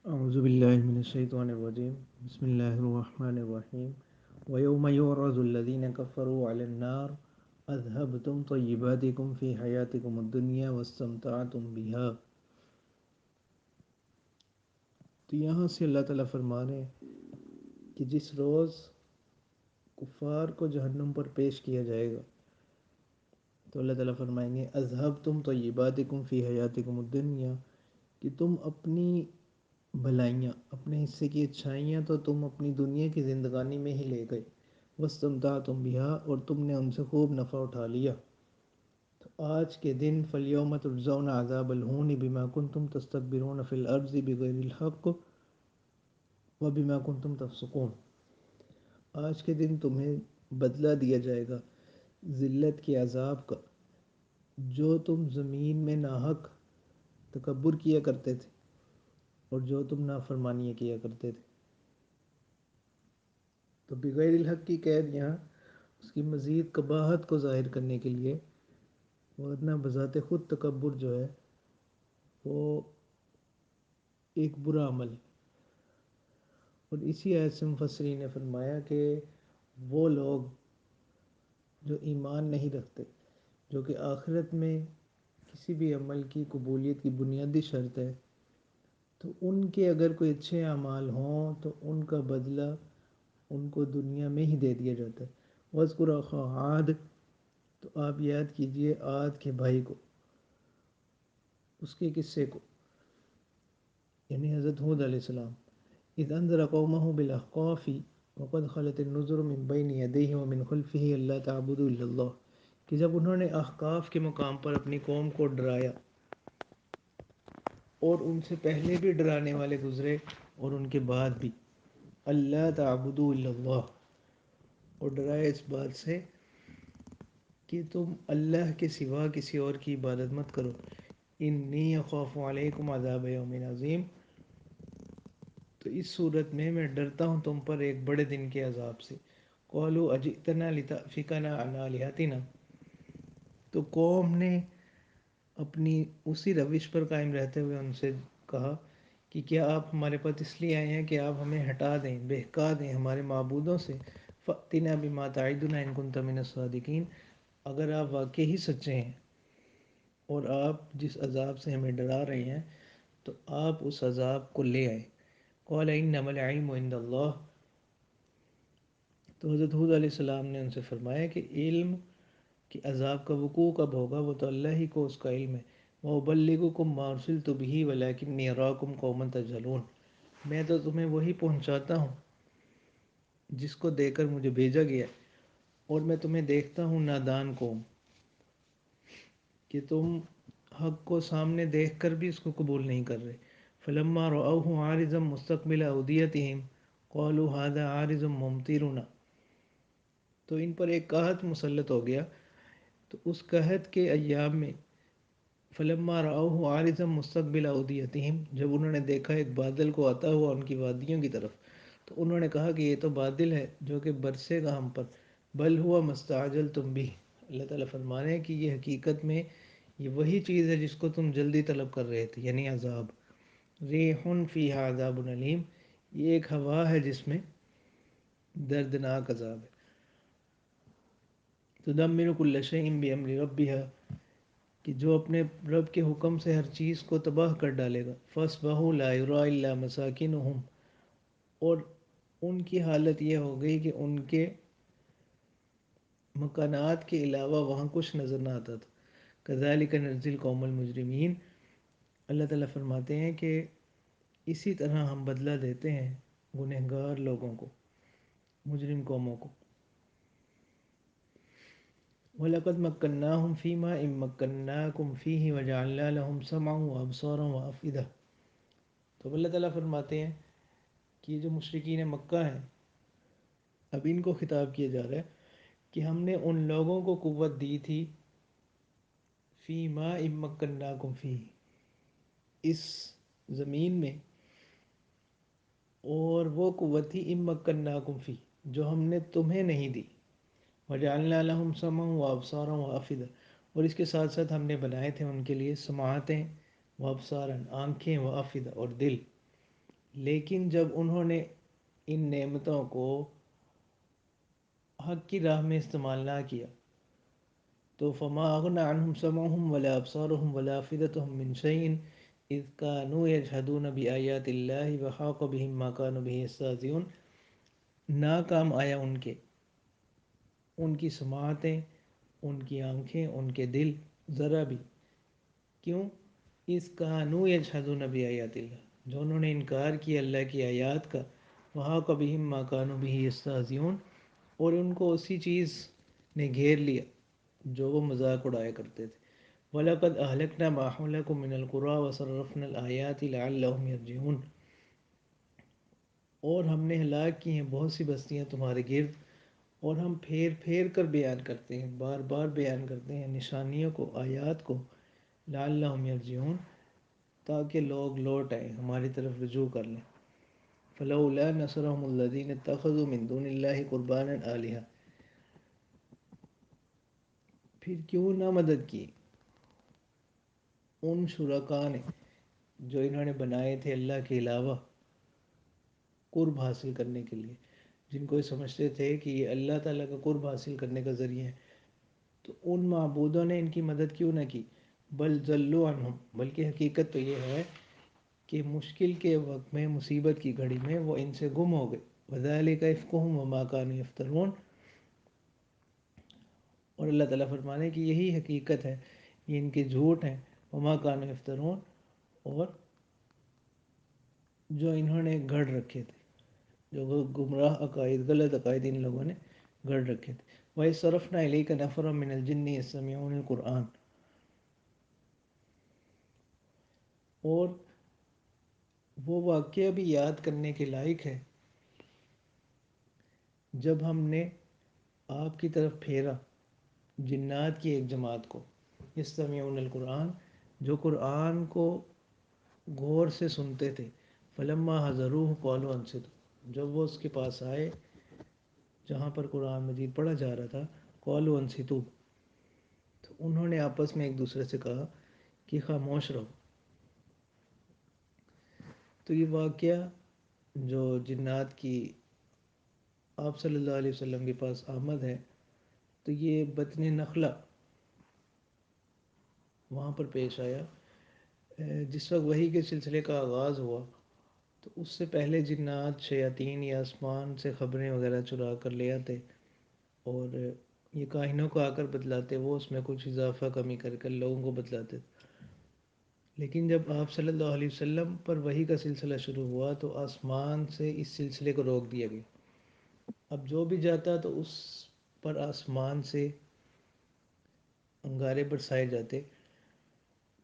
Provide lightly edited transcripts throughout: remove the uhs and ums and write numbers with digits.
اعوذ باللہ من الشیطان الرجیم بسم اللہ الرحمن الرحیم ویوم یعرض الذین کفروا علی النار اذهبتم طیباتکم فی حیاتکم الدنیا واستمتعتم بها. تو یہاں سے اللہ تعالیٰ فرما رہے ہیں کہ جس روز کفار کو جہنم پر پیش کیا جائے گا تو اللہ تعالیٰ فرمائیں گے اذهبتم طیباتکم فی حیاتکم الدنیا، کہ تم اپنی بھلائیاں، اپنے حصے کی اچھائیاں تو تم اپنی دنیا کی زندگانی میں ہی لے گئے، واستمتعتم بها، اور تم نے ان سے خوب نفع اٹھا لیا. تو آج کے دن فَالْيَوْمَ تُجْزَوْنَ عَذَابَ الْهُونِ بِمَا كُنْتُمْ تَسْتَكْبِرُونَ فِي الْأَرْضِ بِغَيْرِ الْحَقِّ وَبِمَا كُنْتُمْ تَفْسُقُونَ. آج کے دن تمہیں بدلہ دیا جائے گا ذلت کے عذاب کا، جو تم زمین میں ناحق تکبر کیا کرتے تھے اور جو تم نافرمانیاں کیا کرتے تھے. تو بغیر الحق کی قید یہاں اس کی مزید قباحت کو ظاہر کرنے کے لیے، ورنہ بذات خود تکبر جو ہے وہ ایک برا عمل ہے. اور اسی آیت سے مفسرین نے فرمایا کہ وہ لوگ جو ایمان نہیں رکھتے، جو کہ آخرت میں کسی بھی عمل کی قبولیت کی بنیادی شرط ہے، تو ان کے اگر کوئی اچھے اعمال ہوں تو ان کا بدلہ ان کو دنیا میں ہی دے دیا جاتا ہے. وَاذْكُرْ أَخَا عَادٍ، تو آپ یاد کیجئے عاد کے بھائی کو، اس کے قصے کو، یعنی حضرت ہود علیہ السلام. اذ انذر قومه بالاحقاف وقد خلت النذر من بين يديه ومن خلفه الا تعبدوا الا الله، کہ جب انہوں نے احقاف کے مقام پر اپنی قوم کو ڈرایا اور ان سے پہلے بھی ڈرانے والے گزرے اور ان کے بعد بھی، اللہ تعبدوا الا اللہ، اور ڈرایا اس بات سے کہ تم اللہ کے سوا کسی اور کی عبادت مت کرو. انی اخاف علیکم عذاب یوم عظیم، تو اس صورت میں ڈرتا ہوں تم پر ایک بڑے دن کے عذاب سے. قالوا اجئتنا لتأفکنا عن آلہتنا، تو قوم نے اپنی اسی روش پر قائم رہتے ہوئے ان سے کہا کہ کیا آپ ہمارے پاس اس لیے آئے ہیں کہ آپ ہمیں ہٹا دیں، بہکا دیں ہمارے معبودوں سے. فأتنا بما تعدنا ان كنت من الصادقین، اگر آپ واقعی سچے ہیں اور آپ جس عذاب سے ہمیں ڈرا رہے ہیں تو آپ اس عذاب کو لے آئے. قال انما العلم عند اللہ، تو حضرت ہود علیہ السلام نے ان سے فرمایا کہ علم کہ عذاب کا وقوع کب ہوگا وہ تو اللہ ہی کو اس کا علم ہے. وَأُبَلِّغُكُم مَّا أُرْسِلْتُ بِهِ وَلَٰكِنِّي أَرَاكُمْ قَوْمًا تَجْهَلُونَ، میں تو تمہیں وہی پہنچاتا ہوں جس کو دے کر مجھے بھیجا گیا، اور میں تمہیں دیکھتا ہوں نادان قوم، کہ تم حق کو سامنے دیکھ کر بھی اس کو قبول نہیں کر رہے. فَلَمَّا رَأَوْهُ عَارِضًا مُسْتَقْبِلَ أَوْدِيَتِهِمْ قَالُوا هَٰذَا عَارِضٌ مُمْطِرُنَا، تو ان پر ایک قحط مسلط ہو گیا. تو اس قحط کے ایام میں فلما رأوه عارضا مستقبل اودیتہم، جب انہوں نے دیکھا ایک بادل کو آتا ہوا ان کی وادیوں کی طرف، تو انہوں نے کہا کہ یہ تو بادل ہے جو کہ برسے گا ہم پر. بل ہوا مستعجلتم بھی، اللہ تعالیٰ فرما رہے ہیں کہ یہ حقیقت میں یہ وہی چیز ہے جس کو تم جلدی طلب کر رہے تھے، یعنی عذاب. ریح فیہا عذاب علیم، یہ ایک ہوا ہے جس میں دردناک عذاب ہے. تدمر کل شیء بامر ربها، کہ جو اپنے رب کے حکم سے ہر چیز کو تباہ کر ڈالے گا. فَأَصْبَحُوا لَا يُرَىٰ إِلَّا مَسَاكِنُهُمْ، اور ان کی حالت یہ ہو گئی کہ ان کے مکانات کے علاوہ وہاں کچھ نظر نہ آتا تھا. كَذَٰلِكَ نَجْزِي الْقَوْمَ الْمُجْرِمِينَ، اللہ تعالیٰ فرماتے ہیں کہ اسی طرح ہم بدلہ دیتے ہیں گنہگار لوگوں کو، مجرم قوموں کو. وَلَقَدْ مَكَّنَّاهُمْ فِي مَاءٍ مَّكَّنَّاكُمْ فِيهِ وَجَعَلْنَا لَهُمْ سَمْعًا وَأَبْصَارًا وَأَفْئِدَةً. تو اللہ تعالیٰ فرماتے ہیں کہ یہ جو مشرکین مکہ ہیں، اب ان کو خطاب کیا جا رہا ہے کہ ہم نے ان لوگوں کو قوت دی تھی فی ماء مکناکم فی، اس زمین میں، اور وہ قوت تھی امکناکم فی جو ہم نے تمہیں نہیں دی. وجعلنا لهم سمعا وابصارا وافئدہ، اور اس کے ساتھ ساتھ ہم نے بنائے تھے ان کے لیے سماعتیں، وابصارا آنکھیں، وافئدہ اور دل. لیکن جب انہوں نے ان نعمتوں کو حق کی راہ میں استعمال نہ کیا تو فما اغنى عنهم سمعهم ولا ابصارهم ولا افئدتهم من شيء اذ كانوا يجحدون بآيات الله وحاق بهم ما كانوا به يستهزئون. نہ کام آیا ان کی سماعتیں، ان کی آنکھیں، ان کے دل، ذرا بھی. کیوں؟ اس کانوا یجحدون بآیات اللہ، جو انہوں نے انکار کیا اللہ کی آیات کا. وحاق بہم ما کانوا بہ یستہزئون، اور ان کو اسی چیز نے گھیر لیا جو وہ مذاق اڑایا کرتے تھے. وَلَقَدْ أَهْلَكْنَا مَا حَوْلَكُم مِّنَ الْقُرَىٰ وَصَرَّفْنَا الْآيَاتِ لَعَلَّهُمْ يَرْجِعُونَ. اور ہم نے ہلاک کی ہیں بہت سی بستیاں تمہارے گرد، اور ہم پھیر پھیر کر بیان کرتے ہیں، بار بار بیان کرتے ہیں نشانیوں کو، آیات کو. لعلہم یرجعون، تاکہ لوگ لوٹ آئیں، ہماری طرف رجوع کر لیں. فلولا نصرهم الذین اتخذوا من دون اللہ قربانا آلہہ، پھر کیوں نہ مدد کی ان شرکاء نے جو انہوں نے بنائے تھے اللہ کے علاوہ قرب حاصل کرنے کے لیے، جن کو یہ سمجھتے تھے کہ یہ اللہ تعالیٰ کا قرب حاصل کرنے کا ذریعہ ہے. تو ان معبودوں نے ان کی مدد کیوں نہ کی. بل ضلوا عنہم، بلکہ حقیقت تو یہ ہے کہ مشکل کے وقت میں، مصیبت کی گھڑی میں وہ ان سے گم ہو گئے. وذالک افکہم وما کانوا یفترون، اور اللہ تعالیٰ فرمانے کہ یہی حقیقت ہے، یہ ان کے جھوٹ ہیں. وما کانوا یفترون، اور جو انہوں نے گھڑ رکھے تھے، جو وہ گمراہ عقائد، غلط عقائد ان لوگوں نے گھڑ رکھے تھے. وَإِذْ صَرَفْنَا إِلَيْكَ نَفَرًا مِّنَ الْجِنِّ يَسْتَمِعُونَ الْقُرْآنَ، اور وہ واقعہ بھی یاد کرنے کے لائق ہے جب ہم نے آپ کی طرف پھیرا جنات کی ایک جماعت کو. یستمعون القرآن، جو قرآن کو غور سے سنتے تھے. فلما حضروہ قالوا انصتوا، جب وہ اس کے پاس آئے جہاں پر قرآن مجید پڑھا جا رہا تھا. قالوا انصتوا، تو انہوں نے آپس میں ایک دوسرے سے کہا کہ خاموش رہو. تو یہ واقعہ جو جنات کی آپ صلی اللہ علیہ وسلم کے پاس آمد ہے، تو یہ بطن نخلہ وہاں پر پیش آیا. جس وقت وحی کے سلسلے کا آغاز ہوا تو اس سے پہلے جنات، شیاطین یا آسمان سے خبریں وغیرہ چرا کر لے آتے اور یہ کاہنوں کو آ کر بتلاتے، وہ اس میں کچھ اضافہ کمی کر کر لوگوں کو بتلاتے. لیکن جب آپ صلی اللہ علیہ وسلم پر وحی کا سلسلہ شروع ہوا تو آسمان سے اس سلسلے کو روک دیا گیا. اب جو بھی جاتا تو اس پر آسمان سے انگارے برسائے جاتے.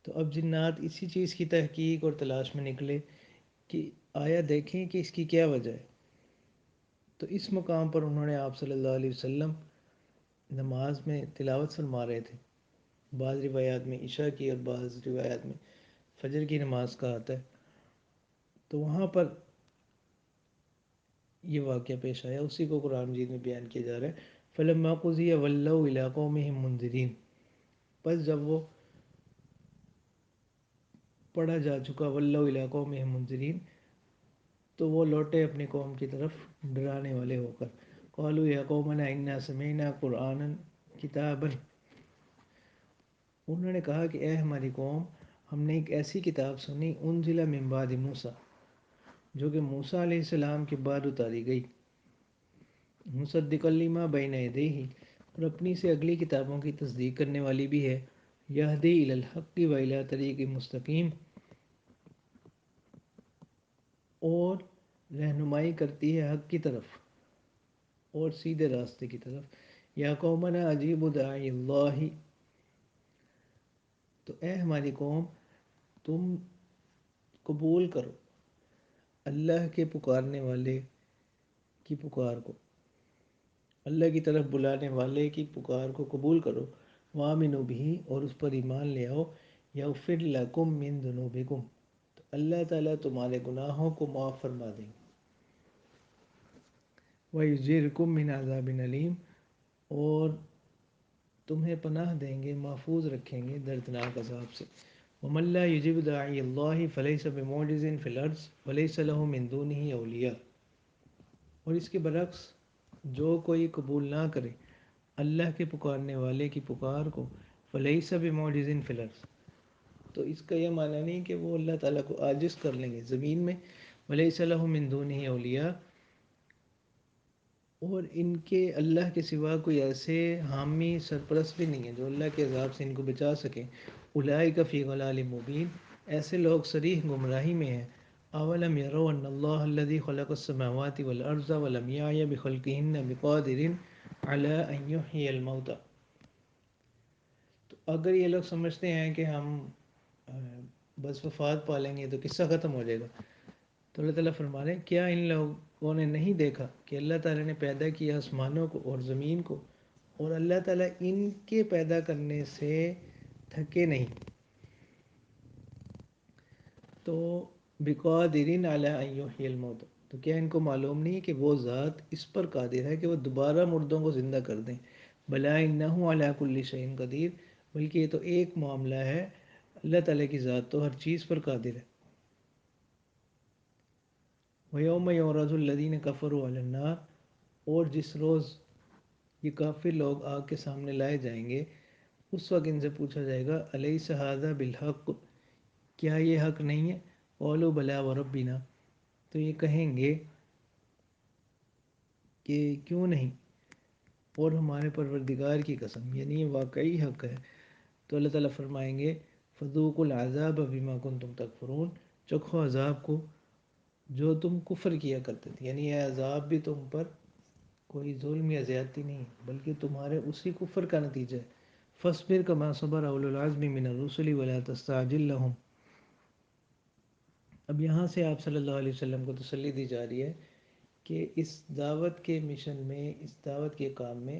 تو اب جنات اسی چیز کی تحقیق اور تلاش میں نکلے کہ آیا دیکھیں کہ اس کی کیا وجہ ہے. تو اس مقام پر انہوں نے آپ صلی اللہ علیہ وسلم نماز میں تلاوت فرما رہے تھے. بعض روایات میں عشاء کی اور بعض روایات میں فجر کی نماز کا آتا ہے. تو وہاں پر یہ واقعہ پیش آیا، اسی کو قرآن مجید میں بیان کیا جا رہا ہے. فلما قضی ولوا الی قومہم منذرین، پس جب وہ پڑھا جا چکا ولوا الی قومہم منذرین، تو وہ لوٹے اپنی قوم کی طرف ڈرانے والے ہو کر. قالوا یا قومنا انا سمعنا قرآنا کتابا، انہوں نے کہا کہ اے ہماری قوم، ہم نے ایک ایسی کتاب سنی انزل من بعد موسیٰ، جو کہ موسیٰ علیہ السلام کے بعد اتاری گئی. مصدقا لما بین یدیہ، اور اپنی سے اگلی کتابوں کی تصدیق کرنے والی بھی ہے. یہدی الی الحق و الی طریق مستقیم، اور رہنمائی کرتی ہے حق کی طرف اور سیدھے راستے کی طرف. یا قومنا اجیبوا داعی اللہ، تو اے ہماری قوم، تم قبول کرو اللہ کے پکارنے والے کی پکار کو، اللہ کی طرف بلانے والے کی پکار کو قبول کرو. وآمنوا بہ، اور اس پر ایمان لے آؤ. یغفر لکم من ذنوبکم، تو اللہ تعالیٰ تمہارے گناہوں کو معاف فرما دیں گے. وَيُجِرْكُم مِّنْ عَذَابٍ أَلِيمٍ، اور تمہیں پناہ دیں گے، محفوظ رکھیں گے دردناک عذاب سے. ومن لا يجب داعی اللہ فلیس بمعجز فی الارض وليس له من دونه اولیاء، اور اس کے برعکس جو کوئی قبول نہ کرے اللہ کے پکارنے والے کی پکار کو، فلیس بمعجز فی الارض، تو اس کا یہ معنی نہیں کہ وہ اللہ تعالیٰ کو عاجز کر لیں گے زمین میں، ولیس له من دونه اولیاء، اور ان کے اللہ کے سوا کوئی ایسے حامی سرپرست بھی نہیں ہے جو اللہ کے عذاب سے ان کو بچا سکیں۔ اولئک فی ضلال مبین، ایسے لوگ صریح گمراہی میں ہیں۔ اولم یروا ان اللہ الذی خلق السماوات والارض ولم یعی بخلقہن بقادر علی ان یحیی الموتى، تو اگر یہ لوگ سمجھتے ہیں کہ ہم بس وفات پالیں گے تو قصہ ختم ہو جائے گا، تو اللہ تعالیٰ فرما رہے ہیں کیا ان لوگوں نے نہیں دیکھا کہ اللہ تعالیٰ نے پیدا کیا آسمانوں کو اور زمین کو، اور اللہ تعالیٰ ان کے پیدا کرنے سے تھکے نہیں، تو بقادر علی ان یحیی الموتى، تو کیا ان کو معلوم نہیں کہ وہ ذات اس پر قادر ہے کہ وہ دوبارہ مردوں کو زندہ کر دیں؟ بلا انہ علی کل شیء قدیر، بلکہ یہ تو ایک معاملہ ہے، اللہ تعالیٰ کی ذات تو ہر چیز پر قادر ہے۔ وَيَوْمَ يُعْرَضُ الَّذِينَ كَفَرُوا عَلَى النَّارِ، اور جس روز یہ کافر لوگ آگ کے سامنے لائے جائیں گے، اس وقت ان سے پوچھا جائے گا الیس ھذا بالحق، کیا یہ حق نہیں ہے؟ قالوا بلی وربنا، تو یہ کہیں گے کہ کیوں نہیں، اور ہمارے پروردگار کی قسم، یعنی یہ واقعی حق ہے۔ تو اللہ تعالیٰ فرمائیں گے فذوقوا العذاب بما کنتم تکفرون، چکھو عذاب کو جو تم کفر کیا کرتے تھے، یعنی یہ عذاب بھی تم پر کوئی ظلم یا زیادتی نہیں بلکہ تمہارے اسی کفر کا نتیجہ ہے۔ فاصبر کما صبر اولو العزم من الرسل ولا تستعجل لهم، اب یہاں سے آپ صلی اللہ علیہ وسلم کو تسلی دی جا رہی ہے کہ اس دعوت کے مشن میں، اس دعوت کے کام میں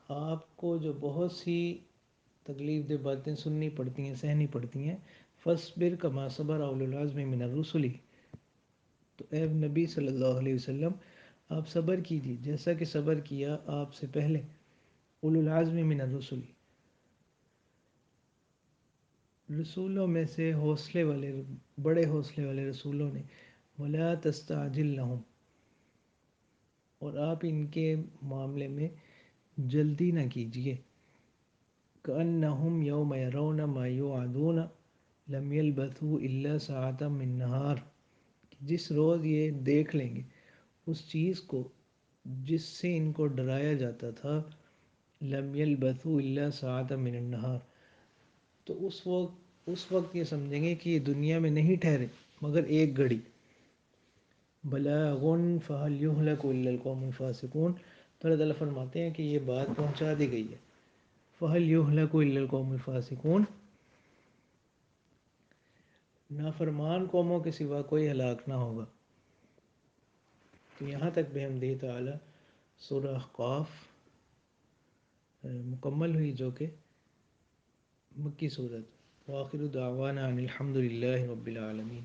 آپ کو جو بہت سی تکلیف دہ باتیں سننی پڑتی ہیں، سہنی پڑتی ہیں، فاصبر کما صبر اولو العزم من الرسل، تو اے نبی صلی اللہ علیہ وسلم آپ صبر کیجیے جیسا کہ صبر کیا آپ سے پہلے اولو العزم من الرسل، رسولوں میں سے حوصلے والے، بڑے حوصلے والے رسولوں نے، ولا تستعجل لهم، اور آپ ان کے معاملے میں جلدی نہ کیجیے، کأنہم یوم یرون ما یوعدون لم یلبثوا الا ساعۃ من نہار، جس روز یہ دیکھ لیں گے اس چیز کو جس سے ان کو ڈرایا جاتا تھا، لم یلبثوا الا ساعۃ من النہار، تو اس وقت یہ سمجھیں گے کہ یہ دنیا میں نہیں ٹھہرے مگر ایک گھڑی، بلاغ فہل یہلک الا القوم الفاسقون، تو اللہ تعالیٰ فرماتے ہیں کہ یہ بات پہنچا دی گئی ہے، فہل یہلک الا القوم الفاسقون، نافرمان قوموں کے سوا کوئی ہلاک نہ ہوگا۔ تو یہاں تک بحمدہ تعالی سورہ احقاف مکمل ہوئی، جو کہ مکی صورت۔ وآخر دعوانا ان الحمد للہ رب العالمین۔